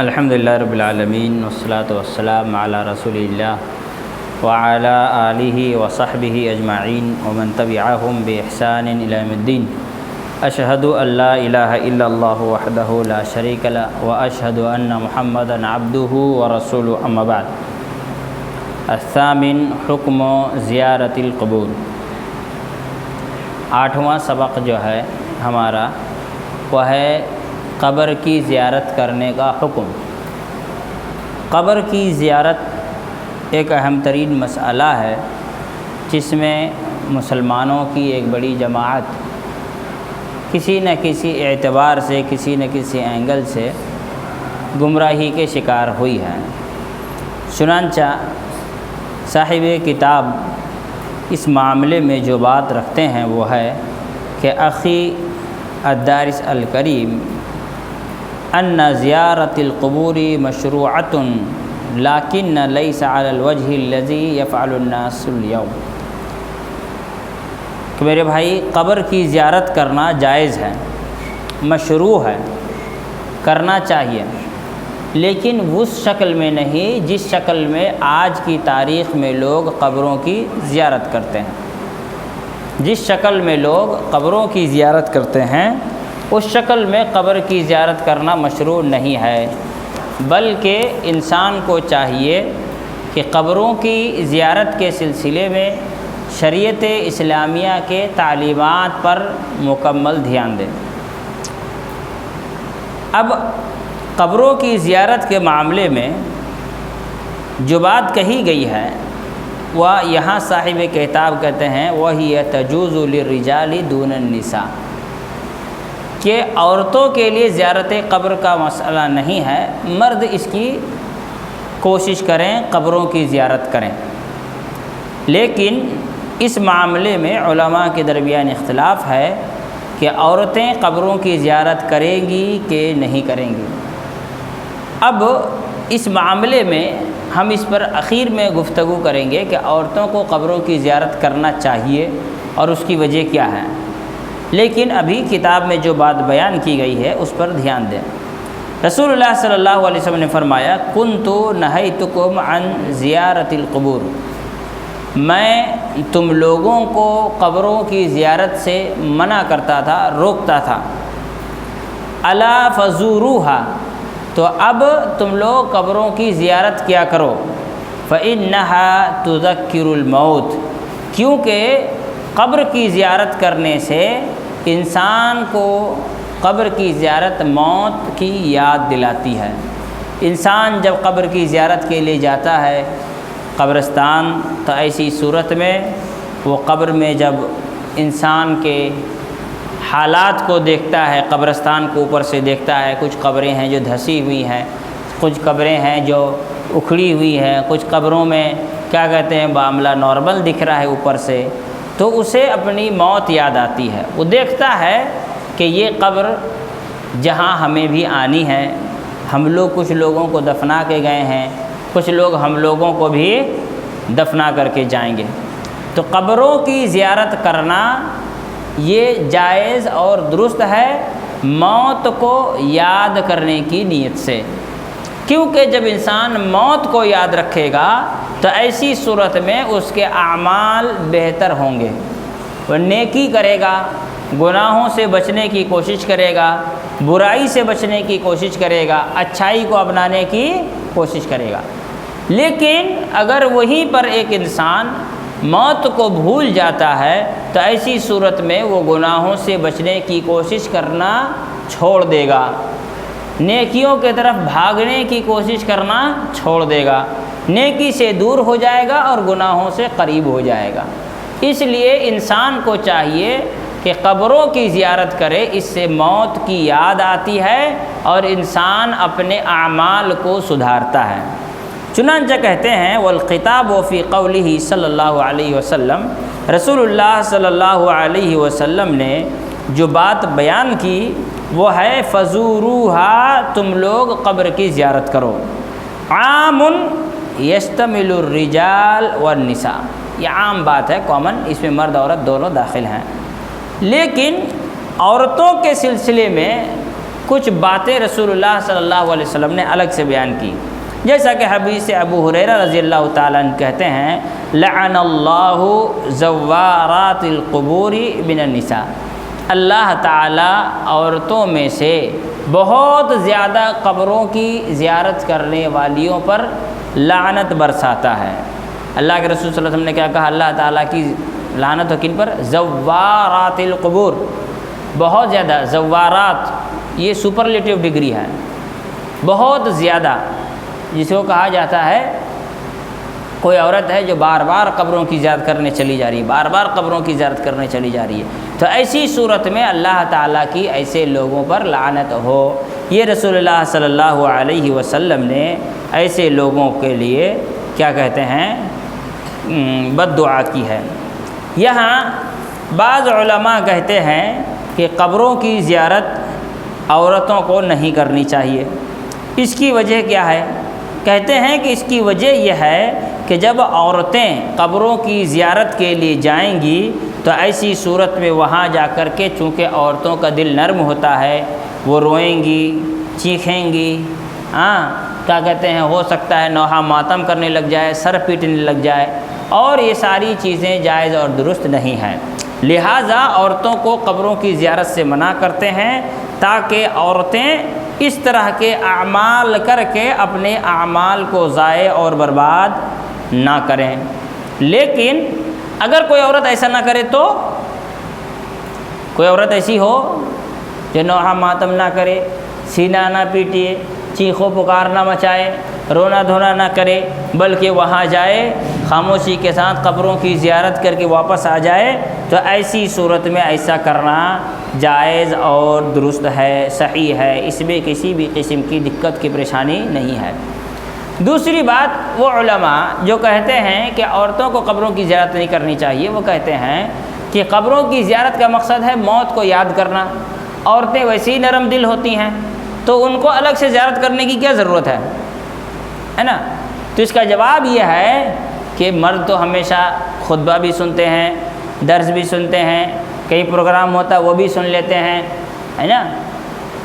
الحمدللہ رب العالمین والصلاة والسلام علی رسول اللہ وعلی آلہ وصحبہ اجمعین ومن تبعہم بإحسان الی یوم الدین۔ اشہد ان لا الہ الا اللہ وحدہ لا شریک لہ واشہد ان محمدا عبدہ ورسولہ اما بعد۔ الثامن حکم زیارت القبور۔ آٹھواں سبق جو ہے ہمارا وہ ہے قبر کی زیارت کرنے کا حکم۔ قبر کی زیارت ایک اہم ترین مسئلہ ہے جس میں مسلمانوں کی ایک بڑی جماعت کسی نہ کسی اعتبار سے کسی نہ کسی اینگل سے گمراہی کے شکار ہوئی ہے۔ چنانچہ صاحب کتاب اس معاملے میں جو بات رکھتے ہیں وہ ہے کہ اخی الدارس الکریم ان زیارت القبور مشروعۃ لیکن لیس علی الوجہ الذی یفعل الناس اليوم۔ کہ میرے بھائی، قبر کی زیارت کرنا جائز ہے، مشروع ہے، کرنا چاہیے، لیکن اس شکل میں نہیں جس شکل میں آج کی تاریخ میں لوگ قبروں کی زیارت کرتے ہیں۔ جس شکل میں لوگ قبروں کی زیارت کرتے ہیں اس شکل میں قبر کی زیارت کرنا مشروع نہیں ہے، بلکہ انسان کو چاہیے کہ قبروں کی زیارت کے سلسلے میں شریعت اسلامیہ کے تعلیمات پر مکمل دھیان دے۔ اب قبروں کی زیارت کے معاملے میں جو بات کہی گئی ہے وہ یہاں صاحب کتاب کہتے ہیں وَهِيَ تَجُوزُ لِلرِّجَالِ دُونَ النِّسَاءِ، کہ عورتوں کے لیے زیارت قبر کا مسئلہ نہیں ہے، مرد اس کی کوشش کریں، قبروں کی زیارت کریں۔ لیکن اس معاملے میں علماء کے درمیان اختلاف ہے کہ عورتیں قبروں کی زیارت کریں گی کہ نہیں کریں گی۔ اب اس معاملے میں ہم اس پر اخیر میں گفتگو کریں گے کہ عورتوں کو قبروں کی زیارت کرنا چاہیے اور اس کی وجہ کیا ہے، لیکن ابھی کتاب میں جو بات بیان کی گئی ہے اس پر دھیان دیں۔ رسول اللہ صلی اللہ علیہ وسلم نے فرمایا کنت نہیتکم عن زیارت القبور، میں تم لوگوں کو قبروں کی زیارت سے منع کرتا تھا، روکتا تھا۔ الا فزوروہا، تو اب تم لوگ قبروں کی زیارت کیا کرو۔ فإنہا تذکر الموت، کیونکہ قبر کی زیارت کرنے سے انسان کو قبر کی زیارت موت کی یاد دلاتی ہے۔ انسان جب قبر کی زیارت کے لیے جاتا ہے قبرستان، تو ایسی صورت میں وہ قبر میں جب انسان کے حالات کو دیکھتا ہے، قبرستان کو اوپر سے دیکھتا ہے، کچھ قبریں ہیں جو دھسی ہوئی ہیں، کچھ قبریں ہیں جو اکھڑی ہوئی ہیں، کچھ قبروں میں کیا کہتے ہیں معاملہ نارمل دکھ رہا ہے اوپر سے، تو اسے اپنی موت یاد آتی ہے۔ وہ دیکھتا ہے کہ یہ قبر جہاں ہمیں بھی آنی ہے، ہم لوگ کچھ لوگوں کو دفنا کے گئے ہیں، کچھ لوگ ہم لوگوں کو بھی دفنا کر کے جائیں گے۔ تو قبروں کی زیارت کرنا یہ جائز اور درست ہے موت کو یاد کرنے کی نیت سے، کیونکہ جب انسان موت کو یاد رکھے گا تو ایسی صورت میں اس کے اعمال بہتر ہوں گے، وہ نیکی کرے گا، گناہوں سے بچنے کی کوشش کرے گا، برائی سے بچنے کی کوشش کرے گا، اچھائی کو اپنانے کی کوشش کرے گا۔ لیکن اگر وہیں پر ایک انسان موت کو بھول جاتا ہے تو ایسی صورت میں وہ گناہوں سے بچنے کی کوشش کرنا چھوڑ دے گا، نیکیوں کی طرف بھاگنے کی کوشش کرنا چھوڑ دے گا، نیکی سے دور ہو جائے گا اور گناہوں سے قریب ہو جائے گا۔ اس لیے انسان کو چاہیے کہ قبروں کی زیارت کرے، اس سے موت کی یاد آتی ہے اور انسان اپنے اعمال کو سدھارتا ہے۔ چنانچہ کہتے ہیں والخطاب فی قولہ صلی اللہ علیہ وسلم، رسول اللہ صلی اللہ علیہ وسلم نے جو بات بیان کی وہ ہے فزوروہا، تم لوگ قبر کی زیارت کرو۔ عام یشتمل الرجال والنساء، یہ عام بات ہے، کامن، اس میں مرد عورت دونوں داخل ہیں، لیکن عورتوں کے سلسلے میں کچھ باتیں رسول اللہ صلی اللہ علیہ وسلم نے الگ سے بیان کی، جیسا کہ حدیث ابو ہریرہ رضی اللہ تعالیٰ عنہ کہتے ہیں لعن اللہ زوارات القبور من النساء، اللہ تعالیٰ عورتوں میں سے بہت زیادہ قبروں کی زیارت کرنے والیوں پر لعنت برساتا ہے۔ اللہ کے رسول صلی اللہ علیہ وسلم نے کیا کہا؟ اللہ تعالیٰ کی لعنت ہو کن پر؟ زوارات القبور، بہت زیادہ۔ زوارات یہ سپرلیٹیو ڈگری ہے، بہت زیادہ، جس کو کہا جاتا ہے کوئی عورت ہے جو بار بار قبروں کی زیارت کرنے چلی جا رہی ہے، بار بار قبروں کی زیارت کرنے چلی جا رہی ہے، تو ایسی صورت میں اللہ تعالیٰ کی ایسے لوگوں پر لعنت ہو۔ یہ رسول اللہ صلی اللہ علیہ وسلم نے ایسے لوگوں کے لیے کیا کہتے ہیں؟ بد دعا کی ہے۔ یہاں بعض علماء کہتے ہیں کہ قبروں کی زیارت عورتوں کو نہیں کرنی چاہیے۔ اس کی وجہ کیا ہے؟ کہتے ہیں کہ اس کی وجہ یہ ہے کہ جب عورتیں قبروں کی زیارت کے لیے جائیں گی تو ایسی صورت میں وہاں جا کر کے چونکہ عورتوں کا دل نرم ہوتا ہے، وہ روئیں گی، چیخیں گی، کیا کہتے ہیں، ہو سکتا ہے نوحہ ماتم کرنے لگ جائے، سر پیٹنے لگ جائے، اور یہ ساری چیزیں جائز اور درست نہیں ہیں۔ لہٰذا عورتوں کو قبروں کی زیارت سے منع کرتے ہیں تاکہ عورتیں اس طرح کے اعمال کر کے اپنے اعمال کو ضائع اور برباد نہ کریں۔ لیکن اگر کوئی عورت ایسا نہ کرے تو کوئی عورت ایسی ہو جو نوحہ ماتم نہ کرے، سینہ نہ پیٹے، چیخ و پکار نہ مچائے، رونا دھونا نہ کرے، بلکہ وہاں جائے خاموشی کے ساتھ قبروں کی زیارت کر کے واپس آ جائے، تو ایسی صورت میں ایسا کرنا جائز اور درست ہے، صحیح ہے، اس میں کسی بھی قسم کی دقت کی پریشانی نہیں ہے۔ دوسری بات، وہ علماء جو کہتے ہیں کہ عورتوں کو قبروں کی زیارت نہیں کرنی چاہیے، وہ کہتے ہیں کہ قبروں کی زیارت کا مقصد ہے موت کو یاد کرنا، عورتیں ویسے ہی نرم دل ہوتی ہیں تو ان کو الگ سے زیارت کرنے کی کیا ضرورت ہے نا؟ تو اس کا جواب یہ ہے کہ مرد تو ہمیشہ خطبہ بھی سنتے ہیں، درس بھی سنتے ہیں، کئی پروگرام ہوتا ہے وہ بھی سن لیتے ہیں، ہے نا؟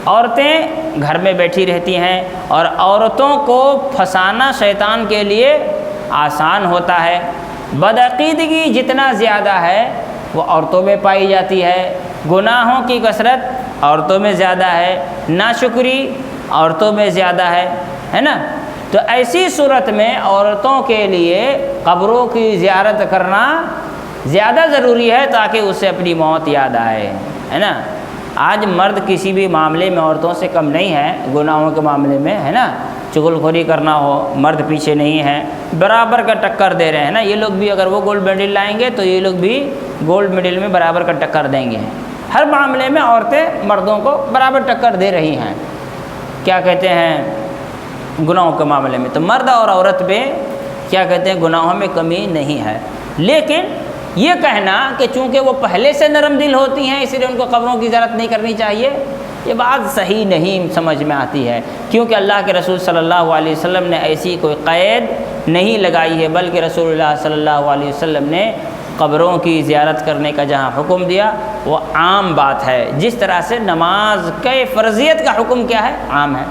عورتیں گھر میں بیٹھی رہتی ہیں، اور عورتوں کو پھنسانا شیطان کے لیے آسان ہوتا ہے۔ بدعقیدگی جتنا زیادہ ہے وہ عورتوں میں پائی جاتی ہے، گناہوں کی کثرت عورتوں میں زیادہ ہے، ناشکری عورتوں میں زیادہ ہے نا؟ تو ایسی صورت میں عورتوں کے لیے قبروں کی زیارت کرنا زیادہ ضروری ہے تاکہ اسے اپنی موت یاد آئے، ہے نا؟ آج مرد کسی بھی معاملے میں عورتوں سے کم نہیں ہے، گناہوں کے معاملے میں، ہے نا؟ چغل خوری کرنا ہو، مرد پیچھے نہیں ہے، برابر کا ٹکر دے رہے ہیں نا۔ یہ لوگ بھی اگر وہ گولڈ میڈل لائیں گے تو یہ لوگ بھی گولڈ میڈل میں برابر کا ٹکر دیں گے۔ ہر معاملے میں عورتیں مردوں کو برابر ٹکر دے رہی ہیں، کیا کہتے ہیں، گناہوں کے معاملے میں۔ تو مرد اور عورت میں کیا کہتے ہیں، گناہوں میں کمی نہیں ہے۔ لیکن یہ کہنا کہ چونکہ وہ پہلے سے نرم دل ہوتی ہیں اس لیے ان کو قبروں کی زیارت نہیں کرنی چاہیے، یہ بات صحیح نہیں سمجھ میں آتی ہے، کیونکہ اللہ کے رسول صلی اللہ علیہ وسلم نے ایسی کوئی قید نہیں لگائی ہے، بلکہ رسول اللہ صلی اللہ علیہ وسلم نے قبروں کی زیارت کرنے کا جہاں حکم دیا وہ عام بات ہے، جس طرح سے نماز کے فرضیت کا حکم کیا ہے، عام ہے۔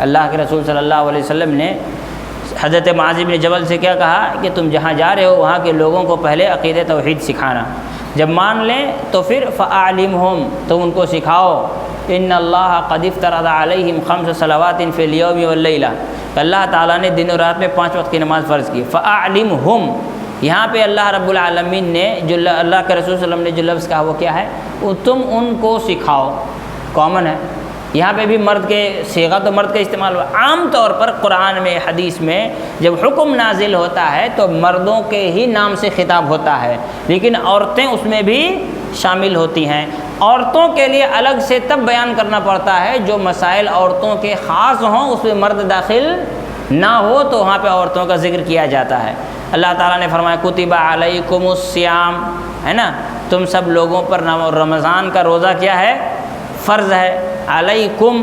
اللہ کے رسول صلی اللہ علیہ وسلم نے حضرت معاذ بن جبل سے کیا کہا کہ تم جہاں جا رہے ہو وہاں کے لوگوں کو پہلے عقیدہ توحید سکھانا، جب مان لیں تو پھر فَأَعْلِمْهُمْ، تم ان کو سکھاؤ، ان اللہ قد افترض علیہم 5 صلوات فی اليوم واللیلہ، اللہ تعالیٰ نے دن و رات میں 5 وقت کی نماز فرض کی۔ فَأَعْلِمْهُمْ، یہاں پہ اللہ رب العالمین نے جو اللہ کے رسول صلی اللہ علیہ وسلم نے جو لفظ کہا وہ کیا ہے، وہ تم ان کو سکھاؤ، کامن ہے۔ یہاں پہ بھی مرد کے صیغہ تو مرد کا استعمال ہوا۔ عام طور پر قرآن میں، حدیث میں جب حکم نازل ہوتا ہے تو مردوں کے ہی نام سے خطاب ہوتا ہے، لیکن عورتیں اس میں بھی شامل ہوتی ہیں۔ عورتوں کے لیے الگ سے تب بیان کرنا پڑتا ہے جو مسائل عورتوں کے خاص ہوں، اس میں مرد داخل نہ ہو تو وہاں پہ عورتوں کا ذکر کیا جاتا ہے۔ اللہ تعالیٰ نے فرمایا کتب علیکم الصیام، ہے نا؟ تم سب لوگوں پر رمضان کا روزہ کیا ہے، فرض ہے۔ علیکم،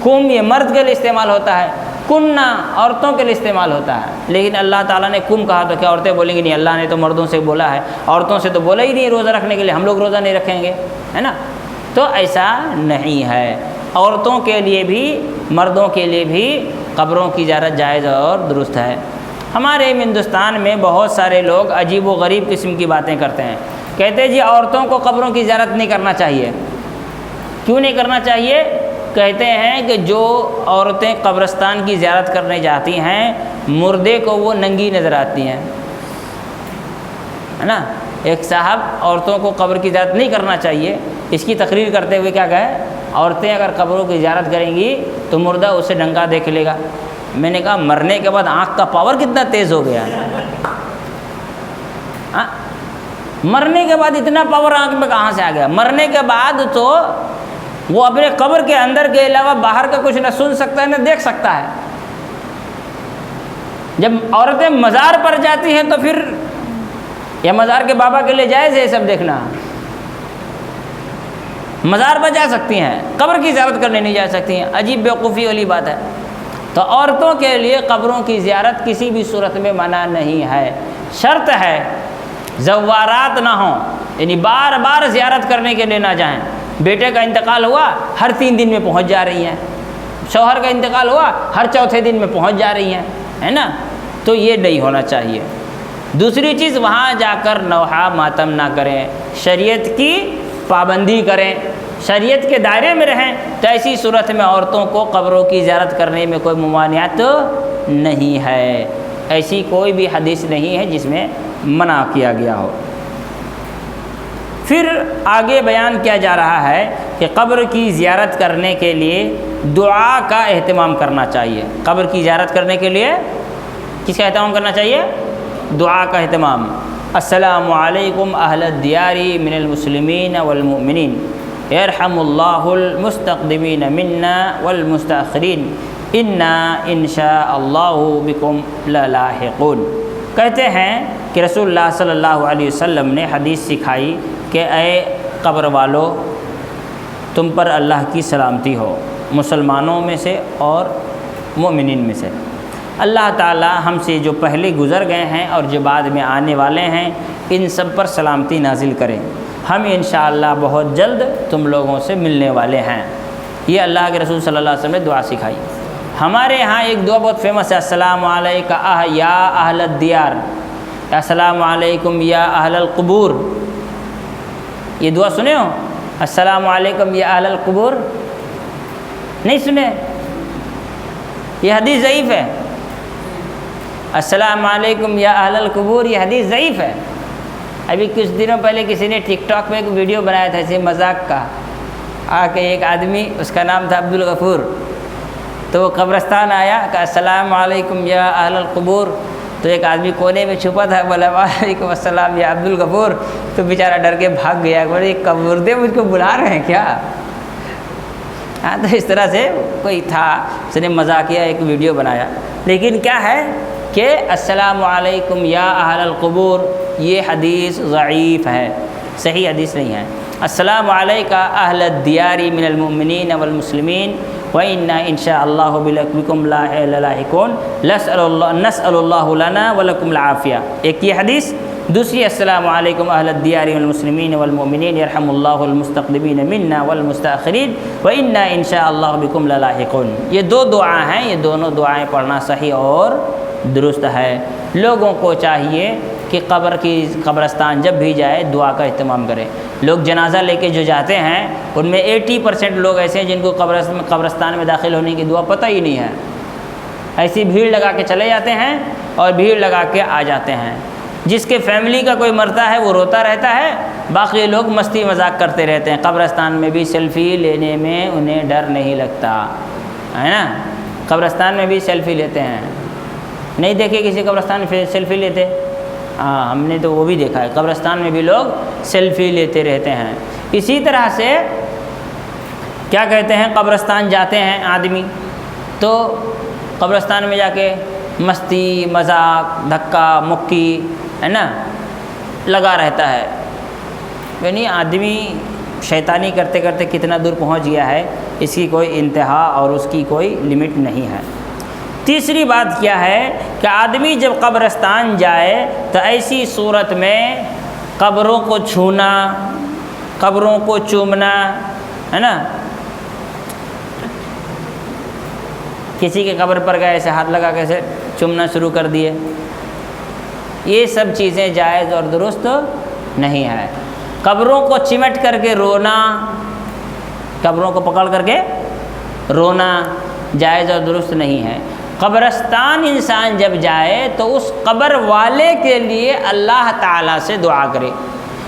کم یہ مرد کے لیے استعمال ہوتا ہے، کننا عورتوں کے لیے استعمال ہوتا ہے، لیکن اللہ تعالیٰ نے کم کہا تو کیا عورتیں بولیں گی نہیں، اللہ نے تو مردوں سے بولا ہے، عورتوں سے تو بولا ہی نہیں روزہ رکھنے کے لیے، ہم لوگ روزہ نہیں رکھیں گے، ہے نا؟ تو ایسا نہیں ہے۔ عورتوں کے لیے بھی مردوں کے لیے بھی قبروں کی زیارت جائز اور درست ہے۔ ہمارے ہندوستان میں بہت سارے لوگ عجیب و غریب قسم کی باتیں کرتے ہیں، کہتے ہیں جی عورتوں کو قبروں کی زیارت نہیں کرنا چاہیے۔ کیوں نہیں کرنا چاہیے؟ کہتے ہیں کہ جو عورتیں قبرستان کی زیارت کرنے جاتی ہیں مردے کو وہ ننگی نظر آتی ہیں، ہے نا۔ ایک صاحب عورتوں کو قبر کی زیارت نہیں کرنا چاہیے، اس کی تقریر کرتے ہوئے کیا کہے، عورتیں اگر قبروں کی زیارت کریں گی تو مردہ اسے ننگا دیکھ لے گا۔ میں نے کہا مرنے کے بعد آنکھ کا پاور کتنا تیز ہو گیا، مرنے کے بعد اتنا پاور آنکھ میں کہاں سے آ گیا؟ مرنے کے بعد تو وہ اپنے قبر کے اندر کے علاوہ باہر کا کچھ نہ سن سکتا ہے نہ دیکھ سکتا ہے۔ جب عورتیں مزار پر جاتی ہیں تو پھر یا مزار کے بابا کے لیے جائز ہے یہ سب دیکھنا؟ مزار پر جا سکتی ہیں، قبر کی زیارت کرنے نہیں جا سکتی ہیں، عجیب بیوقوفی والی بات ہے۔ تو عورتوں کے لیے قبروں کی زیارت کسی بھی صورت میں منع نہیں ہے، شرط ہے زوارات نہ ہوں، یعنی بار بار زیارت کرنے کے لیے نہ جائیں۔ بیٹے کا انتقال ہوا ہر 3 دن میں پہنچ جا رہی ہیں، شوہر کا انتقال ہوا ہر چوتھے دن میں پہنچ جا رہی ہیں، ہے نا، تو یہ نہیں ہونا چاہیے۔ دوسری چیز، وہاں جا کر نوحہ ماتم نہ کریں، شریعت کی پابندی کریں، شریعت کے دائرے میں رہیں، تو ایسی صورت میں عورتوں کو قبروں کی زیارت کرنے میں کوئی ممانعت نہیں ہے، ایسی کوئی بھی حدیث نہیں ہے جس میں منع کیا گیا ہو۔ پھر آگے بیان کیا جا رہا ہے کہ قبر کی زیارت کرنے کے لیے دعا کا اہتمام کرنا چاہیے۔ قبر کی زیارت کرنے کے لیے کس کا اہتمام کرنا چاہیے؟ دعا کا اہتمام۔ السلام علیکم اہل الدیار من المسلمین والمؤمنین، یرحم اللہ المستقدمین منا والمستاخرین، انا انشاء اللہ بکم للاحقون۔ کہتے ہیں کہ رسول اللہ صلی اللہ علیہ وسلم نے حدیث سکھائی کہ اے قبر والو، تم پر اللہ کی سلامتی ہو، مسلمانوں میں سے اور مومنین میں سے۔ اللہ تعالی ہم سے جو پہلے گزر گئے ہیں اور جو بعد میں آنے والے ہیں ان سب پر سلامتی نازل کریں، ہم انشاءاللہ بہت جلد تم لوگوں سے ملنے والے ہیں۔ یہ اللہ کے رسول صلی اللہ علیہ وسلم نے دعا سکھائی۔ ہمارے ہاں ایک دعا بہت فیمس ہے، السلام علیکم یا اہل الدیار، السلام علیکم یا اہل القبور۔ یہ دعا سنے ہو؟ السلام علیکم یا اہل القبور، نہیں سنے؟ یہ حدیث ضعیف ہے۔ السلام علیکم یا اہل القبور یہ حدیث ضعیف ہے۔ ابھی کچھ دنوں پہلے کسی نے ٹک ٹاک میں ایک ویڈیو بنایا تھا ایسے مذاق کا، آ کے ایک آدمی، اس کا نام تھا عبدالغفور، تو وہ قبرستان آیا کہ السلام علیکم یا اہل القبور، تو ایک آدمی کونے میں چھپا تھا، بولا وعلیکم السلام یا عبدالغفور، تو بیچارہ ڈر کے بھاگ گیا، بولے یہ قبردے مجھ کو بلا رہے ہیں کیا؟ ہاں، تو اس طرح سے کوئی تھا، اس نے مذاقیہ ایک ویڈیو بنایا۔ لیکن کیا ہے کہ السلام علیکم یا اہل القبور یہ حدیث ضعیف ہے، صحیح حدیث نہیں ہے۔ السلام علیکم اہل الدیار من المؤمنین والمسلمین وَإِنَّا إِنْ شَاءَ اللَّهُ بِكُمْ لَاحِقُونَ نَسْأَلُ اللَّهُ لَنَا وَلَكُمُ الْعَافِيَةَ۔ ایک یہ حدیث، دوسری السلام علیکم اہل الدیار والمسلمین والمؤمنین یرحم اللہ المستقدمین منا والمستاخرین وَإِنَّا إِنْ شَاءَ اللَّهُ بِكُمْ لَلاحِقُونَ۔ یہ دو دعا ہیں، یہ دونوں دعائیں پڑھنا صحیح اور درست ہے۔ لوگوں کو چاہیے کہ قبرستان جب بھی جائے دعا کا اہتمام کرے۔ لوگ جنازہ لے کے جو جاتے ہیں ان میں 80% لوگ ایسے ہیں جن کو قبرستان میں داخل ہونے کی دعا پتہ ہی نہیں ہے، ایسی بھیڑ لگا کے چلے جاتے ہیں اور بھیڑ لگا کے آ جاتے ہیں۔ جس کے فیملی کا کوئی مرتا ہے وہ روتا رہتا ہے، باقی لوگ مستی مذاق کرتے رہتے ہیں۔ قبرستان میں بھی سیلفی لینے میں انہیں ڈر نہیں لگتا، ہے نا۔ قبرستان میں بھی سیلفی لیتے ہیں، نہیں دیکھے کسی قبرستان میں سیلفی لیتے؟ ہاں، ہم نے تو وہ بھی دیکھا ہے، قبرستان میں بھی لوگ سیلفی لیتے رہتے ہیں۔ اسی طرح سے کیا کہتے ہیں، قبرستان جاتے ہیں آدمی تو قبرستان میں جا کے مستی مذاق دھکا مکی، ہے نا، لگا رہتا ہے، یعنی آدمی شیطانی کرتے کرتے کتنا دور پہنچ گیا ہے، اس کی کوئی انتہا اور اس کی کوئی لمٹ نہیں ہے۔ تیسری بات کیا ہے کہ آدمی جب قبرستان جائے تو ایسی صورت میں قبروں کو چھونا، قبروں کو چومنا، ہے نا، کسی کے قبر پر گئے ایسے ہاتھ لگا کے ایسے چومنا شروع کر دیے، یہ سب چیزیں جائز اور درست نہیں ہے۔ قبروں کو چمٹ کر کے رونا، قبروں کو پکڑ کر کے رونا جائز اور درست نہیں ہے۔ قبرستان انسان جب جائے تو اس قبر والے کے لیے اللہ تعالیٰ سے دعا کرے،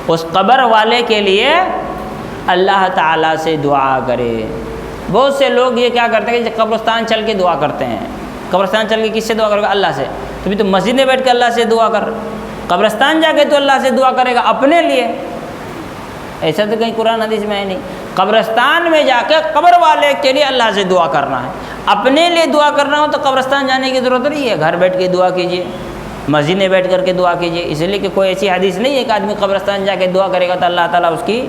اس قبر والے کے لیے اللہ تعالیٰ سے دعا کرے۔ بہت سے لوگ یہ کیا کرتے ہیں کہ قبرستان چل کے دعا کرتے ہیں۔ قبرستان چل کے کس سے دعا کرے گا؟ اللہ سے۔ تو بھی تو مسجد میں بیٹھ کے اللہ سے دعا کر، قبرستان جا کے تو اللہ سے دعا کرے گا اپنے لیے؟ ایسا تو کہیں قرآن حدیث میں ہے نہیں۔ قبرستان میں جا کے قبر والے کے لیے اللہ سے دعا کرنا ہے، اپنے لیے دعا کرنا ہو تو قبرستان جانے کی ضرورت نہیں ہے، گھر بیٹھ کے دعا کیجئے، مسجد میں بیٹھ کر کے دعا کیجئے، اس لیے کہ کوئی ایسی حدیث نہیں ہے کہ آدمی قبرستان جا کے دعا کرے گا تو اللہ تعالیٰ اس کی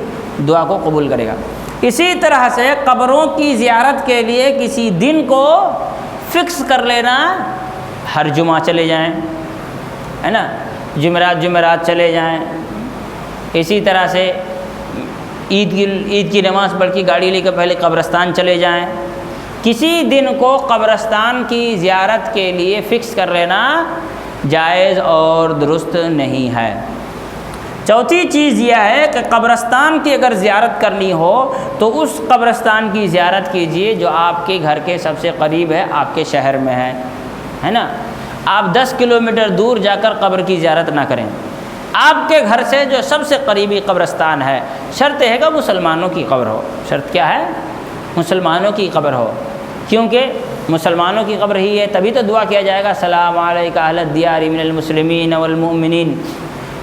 دعا کو قبول کرے گا۔ اسی طرح سے قبروں کی زیارت کے لیے کسی دن کو فکس کر لینا، ہر جمعہ چلے جائیں، ہے نا، جمعرات چلے جائیں، اسی طرح سے عید کی نماز پڑھ کے گاڑی لے کے پہلے قبرستان چلے جائیں۔ کسی دن کو قبرستان کی زیارت کے لیے فکس کر لینا جائز اور درست نہیں ہے۔ چوتھی چیز یہ ہے کہ قبرستان کی اگر زیارت کرنی ہو تو اس قبرستان کی زیارت کیجئے جو آپ کے گھر کے سب سے قریب ہے، آپ کے شہر میں ہے نا۔ آپ 10 کلومیٹر دور جا کر قبر کی زیارت نہ کریں، آپ کے گھر سے جو سب سے قریبی قبرستان ہے، شرط ہے کہ مسلمانوں کی قبر ہو۔ شرط کیا ہے؟ مسلمانوں کی قبر ہو، کیونکہ مسلمانوں کی قبر ہی ہے تبھی تو دعا کیا جائے گا، سلام علیکم اہل الدیار من المسلمین والمؤمنین۔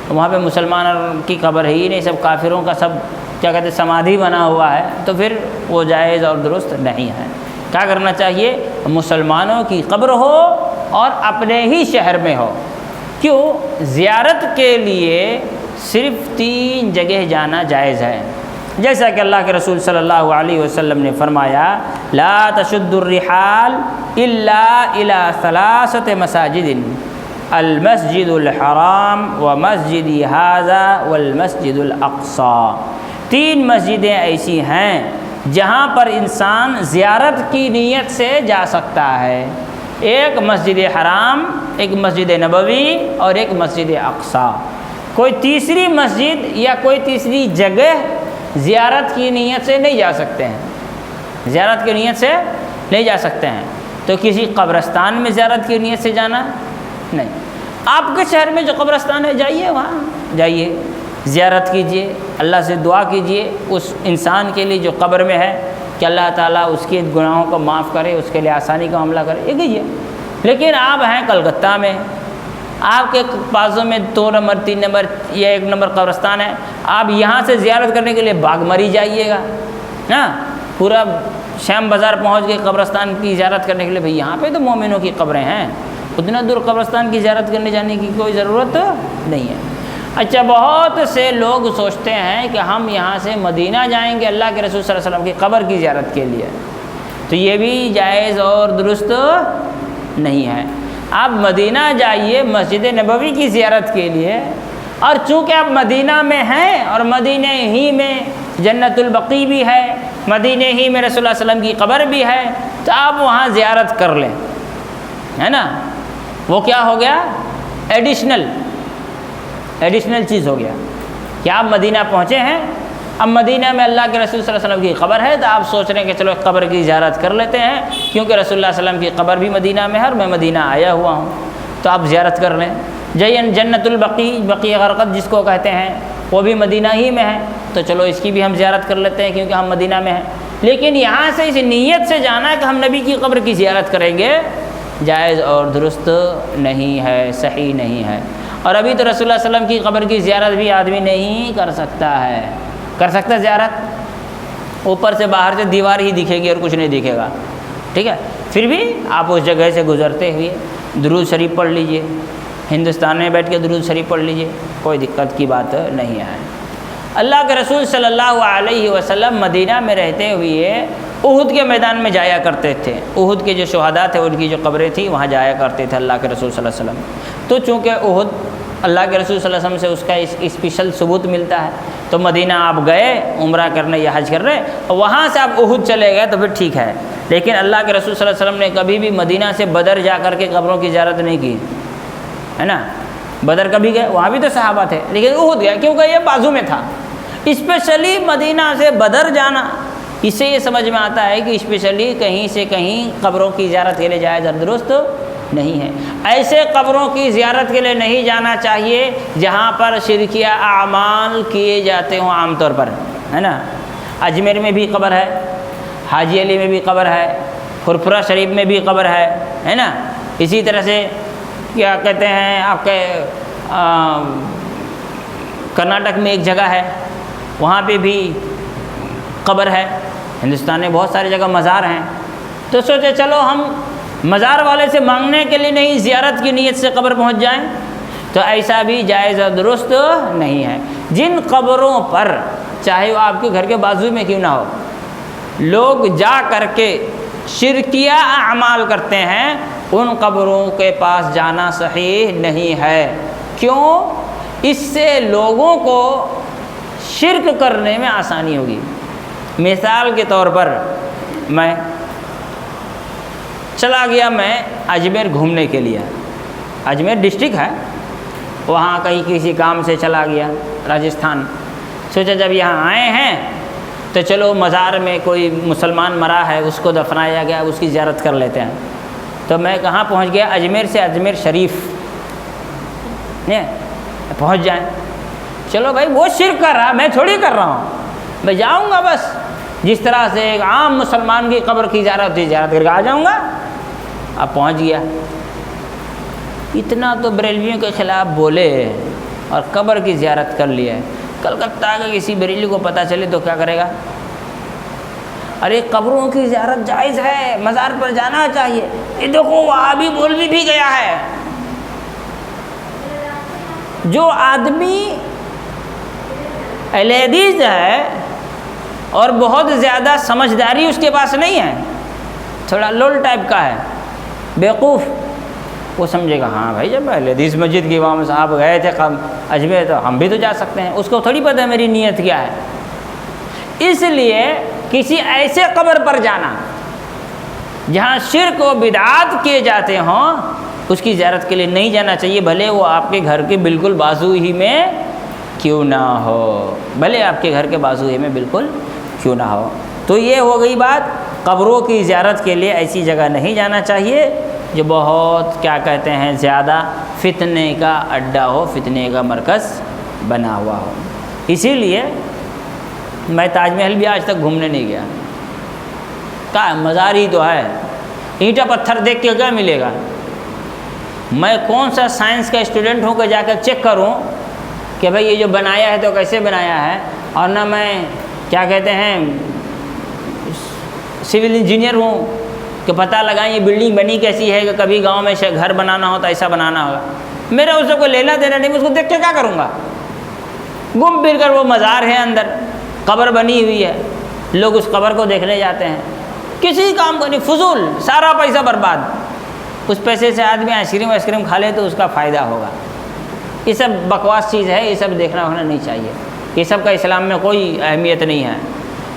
وہاں پہ مسلمانوں کی قبر ہی نہیں، سب کافروں کا سب کیا کہتے ہیں سمادھی بنا ہوا ہے، تو پھر وہ جائز اور درست نہیں ہے۔ کیا کرنا چاہیے؟ مسلمانوں کی قبر ہو اور اپنے ہی شہر میں ہو۔ کیوں؟ زیارت کے لیے صرف 3 جگہ جانا جائز ہے، جیسا کہ اللہ کے رسول صلی اللہ علیہ وسلم نے فرمایا، لا تشد الرحال الا الى 3 مساجد، المسجد الحرام ومسجد هذا والمسجد الاقصى۔ 3 مسجدیں ایسی ہیں جہاں پر انسان زیارت کی نیت سے جا سکتا ہے، ایک مسجد حرام، ایک مسجد نبوی اور ایک مسجد اقصیٰ۔ کوئی تیسری مسجد یا کوئی تیسری جگہ زیارت کی نیت سے نہیں جا سکتے ہیں، زیارت کی نیت سے نہیں جا سکتے ہیں۔ تو کسی قبرستان میں زیارت کی نیت سے جانا نہیں، آپ کے شہر میں جو قبرستان ہے جائیے، وہاں جائیے، زیارت کیجئے، اللہ سے دعا کیجئے اس انسان کے لیے جو قبر میں ہے کہ اللہ تعالیٰ اس کے گناہوں کو معاف کرے، اس کے لیے آسانی کا معاملہ کرے، یہ کیجئے۔ لیکن آپ ہیں کلکتہ میں، آپ کے پاسوں میں 2 نمبر 3 نمبر یا 1 نمبر قبرستان ہے، آپ یہاں سے زیارت کرنے کے لیے باغ مری جائیے گا، ہاں، پورا شام بازار پہنچ کے قبرستان کی زیارت کرنے کے لیے، بھئی یہاں پہ تو مومنوں کی قبریں ہیں، اتنا دور قبرستان کی زیارت کرنے جانے کی کوئی ضرورت نہیں ہے۔ اچھا، بہت سے لوگ سوچتے ہیں کہ ہم یہاں سے مدینہ جائیں گے اللہ کے رسول صلی اللہ علیہ وسلم کی قبر کی زیارت کے لیے، تو یہ بھی جائز اور درست نہیں ہے۔ آپ مدینہ جائیے مسجد نبوی کی زیارت کے لیے، اور چونکہ آپ مدینہ میں ہیں اور مدینہ ہی میں جنت البقیع بھی ہے، مدینہ ہی میں رسول اللہ علیہ وسلم کی قبر بھی ہے، تو آپ وہاں زیارت کر لیں، ہے نا۔ وہ کیا ہو گیا؟ ایڈیشنل چیز ہو گیا کہ آپ مدینہ پہنچے ہیں، اب مدینہ میں اللہ کے رسول صلی اللہ علیہ وسلم کی قبر ہے، تو آپ سوچ رہے ہیں کہ چلو قبر کی زیارت کر لیتے ہیں، کیونکہ رسول اللہ علیہ وسلم کی قبر بھی مدینہ میں ہے اور میں مدینہ آیا ہوا ہوں، تو آپ زیارت کر لیں۔ جنت البقیع، بقیع غرقد جس کو کہتے ہیں، وہ بھی مدینہ ہی میں ہے، تو چلو اس کی بھی ہم زیارت کر لیتے ہیں کیونکہ ہم مدینہ میں ہیں۔ لیکن یہاں سے اس نیت سے جانا ہے کہ ہم نبی کی قبر کی زیارت کریں گے، جائز اور درست نہیں ہے، صحیح نہیں ہے۔ اور ابھی تو رسول اللہ علیہ وسلم کی قبر کی زیارت بھی آدمی نہیں کر سکتا ہے، کر سکتا زیارت؟ اوپر سے باہر سے دیوار ہی دکھے گی اور کچھ نہیں دکھے گا، ٹھیک ہے؟ پھر بھی آپ اس جگہ سے گزرتے ہوئے درود شریف پڑھ لیجئے، ہندوستان میں بیٹھ کے درود شریف پڑھ لیجئے، کوئی دقت کی بات نہیں ہے۔ اللہ کے رسول صلی اللہ علیہ وسلم مدینہ میں رہتے ہوئے احد کے میدان میں جایا کرتے تھے، احد کے جو شہداء تھے ان کی جو قبریں تھیں وہاں جایا کرتے تھے اللہ کے رسول صلی اللہ علیہ وسلم۔ تو چونکہ احد اللہ کے رسول صلی اللہ علیہ وسلم سے اس کا اسپیشل ثبوت ملتا ہے، تو مدینہ آپ گئے عمرہ کرنے یا حج کر رہے، وہاں سے آپ احد چلے گئے تو پھر ٹھیک ہے، لیکن اللہ کے رسول صلی اللہ علیہ وسلم نے کبھی بھی مدینہ سے بدر جا کر کے قبروں کی زیارت نہیں کی، ہے نا۔ بدر کبھی گئے، وہاں بھی تو صحابہ تھے، لیکن احد گئے کیونکہ یہ بازو میں تھا۔ اسپیشلی مدینہ سے بدر جانا، اس سے یہ سمجھ میں آتا ہے کہ اسپیشلی کہیں سے کہیں قبروں کی زیارت کے لیے جائز اور درست نہیں ہے۔ ایسے قبروں کی زیارت کے لیے نہیں جانا چاہیے جہاں پر شرکیہ اعمال کیے جاتے ہوں عام طور پر، ہے نا۔ اجمیر میں بھی قبر ہے، حاجی علی میں بھی قبر ہے، پھرپھرا شریف میں بھی قبر ہے نا۔ اسی طرح سے کیا کہتے ہیں آپ کے کرناٹک میں ایک جگہ ہے، وہاں پہ بھی قبر ہے۔ ہندوستان میں بہت ساری جگہ مزار ہیں، تو سوچے چلو ہم مزار والے سے مانگنے کے لیے نہیں، زیارت کی نیت سے قبر پہنچ جائیں، تو ایسا بھی جائز اور درست نہیں ہے۔ جن قبروں پر چاہے وہ آپ کے گھر کے بازو میں کیوں نہ ہو، لوگ جا کر کے شرکیہ اعمال کرتے ہیں، ان قبروں کے پاس جانا صحیح نہیں ہے۔ کیوں؟ اس سے لوگوں کو شرک کرنے میں آسانی ہوگی۔ مثال کے طور پر میں چلا گیا، میں اجمیر گھومنے کے لیے، اجمیر ڈسٹرکٹ ہے، وہاں کہیں کسی کام سے چلا گیا راجستھان، سوچا جب یہاں آئے ہیں تو چلو مزار میں کوئی مسلمان مرا ہے، اس کو دفنایا گیا، اس کی زیارت کر لیتے ہیں۔ تو میں کہاں پہنچ گیا؟ اجمیر سے اجمیر شریف پہنچ جائیں۔ چلو بھائی وہ شرک کر رہا، میں تھوڑی کر رہا ہوں، میں جاؤں گا بس جس طرح سے ایک عام مسلمان کی قبر کی زیارت ہوتی ہے، زیارت کر کے آ جاؤں گا۔ اب پہنچ گیا، اتنا تو بریلویوں کے خلاف بولے اور قبر کی زیارت کر لیا۔ کلکتہ کا کسی بریلی کو پتہ چلے تو کیا کرے گا؟ ارے قبروں کی زیارت جائز ہے، مزار پر جانا چاہیے، یہ دیکھو وہاں بھی بول بھی گیا ہے۔ جو آدمی اہل حدیث ہے اور بہت زیادہ سمجھداری اس کے پاس نہیں ہے، تھوڑا لول ٹائپ کا ہے، بیوقوف، وہ سمجھے گا ہاں بھائی جب اہل حدیث مسجد کے امام صاحب گئے تھے اجمیر تو ہم بھی تو جا سکتے ہیں، اس کو تھوڑی پتہ ہے میری نیت کیا ہے۔ اس لیے کسی ایسے قبر پر جانا جہاں شرک و بدعات کیے جاتے ہوں، اس کی زیارت کے لیے نہیں جانا چاہیے، بھلے وہ آپ کے گھر کے بالکل بازو ہی میں کیوں نہ ہو، بھلے آپ کے گھر کے بازو ہی میں بالکل کیوں نہ ہو۔ تو یہ ہو گئی بات، قبروں کی زیارت کے لیے ایسی جگہ نہیں جانا چاہیے جو بہت کیا کہتے ہیں زیادہ فتنے کا اڈا ہو، فتنے کا مرکز بنا ہوا ہو۔ اسی لیے میں تاج محل بھی آج تک گھومنے نہیں گیا، کہا مزار ہی تو ہے، اینٹا پتھر دیکھ کے کیا ملے گا؟ میں کون سا سائنس کا اسٹوڈنٹ ہوں کہ جا کر چیک کروں کہ بھئی یہ جو بنایا ہے تو کیسے بنایا ہے، اور نہ میں کیا کہتے ہیں سول انجینئر ہوں کہ پتہ لگائیں یہ بلڈنگ بنی کیسی ہے، کہ کبھی گاؤں میں گھر بنانا ہو تو ایسا بنانا ہوگا۔ میرا اس سے کوئی لینا دینا نہیں، میں اس کو دیکھ کے کیا کروں گا؟ گھوم پھر کر وہ مزار ہے، اندر قبر بنی ہوئی ہے، لوگ اس قبر کو دیکھنے جاتے ہیں، کسی کام کو نہیں، فضول، سارا پیسہ برباد۔ اس پیسے سے آدمی آئس کریم کھا لے تو اس کا فائدہ ہوگا۔ یہ سب بکواس چیز ہے، یہ سب دیکھنا ہونا نہیں چاہیے، یہ سب کا اسلام میں کوئی اہمیت نہیں ہے۔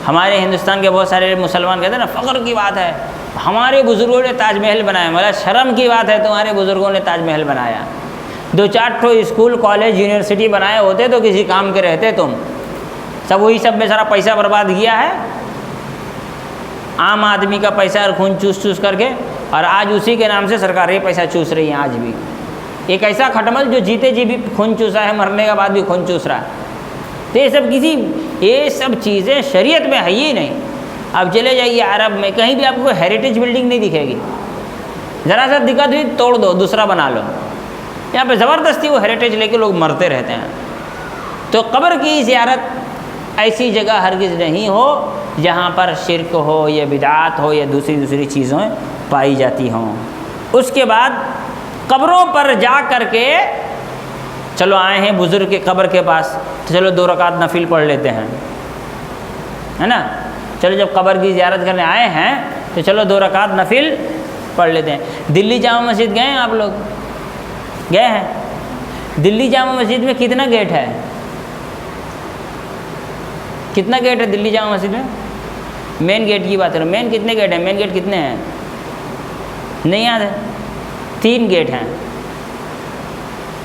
ہمارے ہندوستان کے بہت سارے مسلمان کہتے ہیں نا فخر کی بات ہے ہمارے بزرگوں نے تاج محل بنایا، مطلب شرم کی بات ہے تمہارے بزرگوں نے تاج محل بنایا، 2-4 ٹھو اسکول کالج یونیورسٹی بنائے ہوتے تو کسی کام کے رہتے تم، سب وہی سب میں سارا پیسہ برباد کیا ہے، عام آدمی کا پیسہ اور خون چوس کر کے، اور آج اسی کے نام سے سرکار یہ پیسہ چوس رہی ہیں۔ آج بھی ایک ایسا کھٹمل جو جیتے جی بھی خون چوسا ہے، مرنے کے بعد بھی خون چوس رہا ہے، تو یہ سب چیزیں شریعت میں ہے ہی نہیں۔ اب چلے جائیے عرب میں، کہیں بھی آپ کو ہیریٹیج بلڈنگ نہیں دکھے گی، ذرا سا دقت ہوئی توڑ دو دوسرا بنا لو، یہاں پہ زبردستی وہ ہیریٹیج لے کے لوگ مرتے رہتے ہیں۔ تو قبر کی زیارت ایسی جگہ ہرگز نہیں ہو جہاں پر شرک ہو یا بدعات ہو یا دوسری چیزیں پائی جاتی ہوں۔ اس کے بعد قبروں پر جا کر کے چلو آئے ہیں بزرگ کے قبر کے پاس تو چلو 2 رکعت نفل پڑھ لیتے ہیں، ہے نا، چلو جب قبر کی زیارت کرنے آئے ہیں تو چلو 2 رکعت نفل پڑھ لیتے ہیں۔ دلی جامع مسجد گئے ہیں آپ لوگ؟ گئے ہیں؟ دلی جامع مسجد میں کتنا گیٹ ہے؟ کتنا گیٹ ہے دلی جامع مسجد میں؟ مین گیٹ کی بات کرو، مین کتنے گیٹ ہیں؟ مین گیٹ کتنے ہیں؟ نہیں یاد ہے؟ 3 گیٹ ہیں،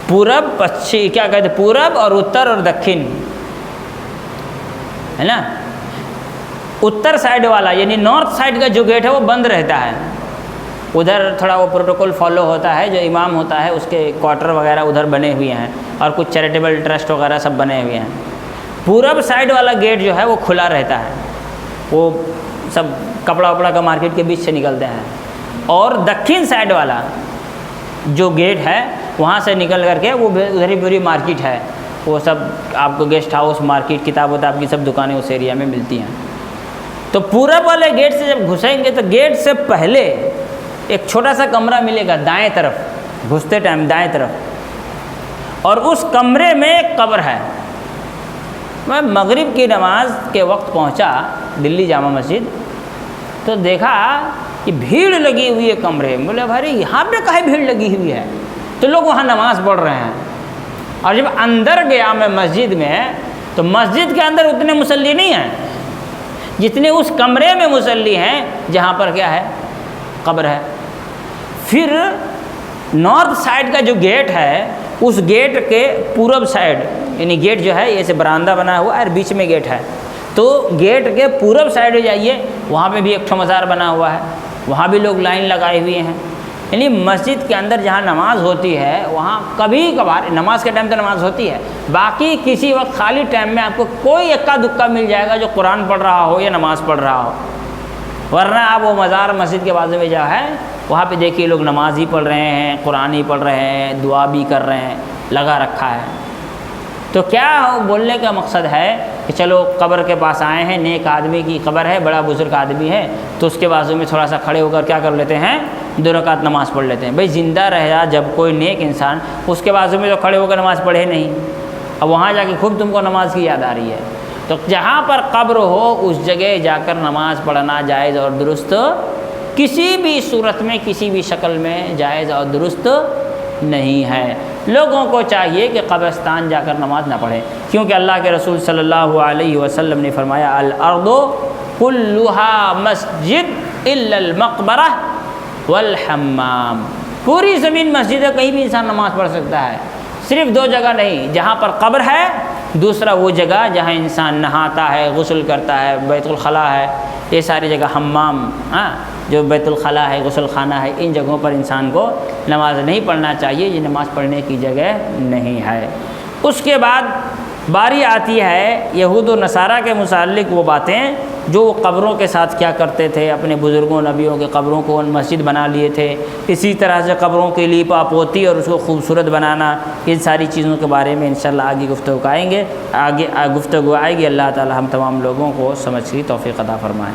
پورب پچھم، کیا کہتے ہیں، پورب اور اتر اور دکھن، ہے نا؟ اتر سائڈ والا یعنی نارتھ سائڈ کا جو گیٹ ہے وہ بند رہتا ہے، ادھر تھوڑا وہ پروٹوکول فالو ہوتا ہے، جو امام ہوتا ہے اس کے کوارٹر وغیرہ ادھر بنے ہوئے ہیں اور کچھ چیریٹیبل ٹرسٹ وغیرہ سب بنے ہوئے ہیں۔ پورب سائڈ والا گیٹ جو ہے وہ کھلا رہتا ہے، وہ سب کپڑا وپڑا کا مارکیٹ کے بیچ سے نکلتے ہیں، اور دکھن سائڈ والا جو گیٹ ہے وہاں سے نکل کر کے وہ ادھر ہی پوری مارکیٹ ہے، وہ سب آپ کو گیسٹ ہاؤس، مارکیٹ، کتاب وتاب کی سب دکانیں اس ایریا میں ملتی ہیں۔ تو پورب والے گیٹ سے جب گھسیں گے تو گیٹ سے پہلے ایک چھوٹا سا کمرہ ملے گا دائیں طرف، گھستے ٹائم دائیں طرف، اور اس کمرے میں ایک قبر ہے۔ میں مغرب کی نماز کے وقت پہنچا دلی جامع مسجد تو دیکھا کہ بھیڑ لگی ہوئی ہے کمرے میں، بولے بھائی یہاں پہ کاہے بھیڑ لگی ہوئی ہے؟ تو لوگ وہاں نماز پڑھ رہے ہیں۔ اور جب اندر گیا میں مسجد میں تو مسجد کے اندر اتنے مصلی نہیں ہیں جتنے اس کمرے میں مصلی ہیں جہاں پر کیا ہے؟ قبر ہے۔ پھر نارتھ سائڈ کا جو گیٹ ہے اس گیٹ کے پورب سائڈ، یعنی گیٹ جو ہے ایسے برآمدہ بنا ہوا ہے اور بیچ میں گیٹ ہے، تو گیٹ کے پورب سائڈ جائیے، وہاں پہ بھی ایک ٹھو مزار بنا ہوا ہے، وہاں بھی لوگ لائن لگائے ہوئے ہیں۔ یعنی مسجد کے اندر جہاں نماز ہوتی ہے وہاں کبھی کبھار، نماز کے ٹائم تو نماز ہوتی ہے، باقی کسی وقت خالی ٹائم میں آپ کو کوئی اکا دکا مل جائے گا جو قرآن پڑھ رہا ہو یا نماز پڑھ رہا ہو، ورنہ آپ وہ مزار مسجد کے بازو میں جو ہے وہاں پہ دیکھیے لوگ نماز ہی پڑھ رہے ہیں، قرآن ہی پڑھ رہے ہیں، دعا بھی کر رہے ہیں، لگا رکھا ہے۔ تو کیا بولنے کا مقصد ہے کہ چلو قبر کے پاس آئے ہیں، نیک آدمی کی قبر ہے، بڑا بزرگ آدمی ہے، تو اس کے بازو میں تھوڑا سا کھڑے ہو کر کیا کر لیتے ہیں؟ 2 رکعت نماز پڑھ لیتے ہیں۔ بھئی زندہ رہا جب کوئی نیک انسان، اس کے بازو میں تو کھڑے ہو کر نماز پڑھے نہیں، اب وہاں جا کے خود تم کو نماز کی یاد آ رہی ہے۔ تو جہاں پر قبر ہو اس جگہ جا کر نماز پڑھنا جائز اور درست کسی بھی صورت میں، کسی بھی شکل میں جائز اور درست نہیں ہے۔ لوگوں کو چاہیے کہ قبرستان جا کر نماز نہ پڑھیں، کیونکہ اللہ کے رسول صلی اللہ علیہ وسلم نے فرمایا الارض کلھا مسجد الا المقبرہ والحمام، پوری زمین مسجد ہے، کہیں بھی انسان نماز پڑھ سکتا ہے، صرف 2 جگہ نہیں، جہاں پر قبر ہے، دوسرا وہ جگہ جہاں انسان نہاتا ہے، غسل کرتا ہے، بیت الخلاء ہے، یہ ساری جگہ، حمام، جو بیت الخلاء ہے، غسل خانہ ہے، ان جگہوں پر انسان کو نماز نہیں پڑھنا چاہیے، یہ نماز پڑھنے کی جگہ نہیں ہے۔ اس کے بعد باری آتی ہے یہود و نصارہ کے متعلق وہ باتیں جو وہ قبروں کے ساتھ کیا کرتے تھے، اپنے بزرگوں نبیوں کے قبروں کو مسجد بنا لیے تھے، اسی طرح سے قبروں کے لیے پاپوتی اور اس کو خوبصورت بنانا، ان ساری چیزوں کے بارے میں انشاءاللہ آگے گفتگو آئے گی۔ اللہ تعالی ہم تمام لوگوں کو سمجھ کی توفیق عطا فرمائے۔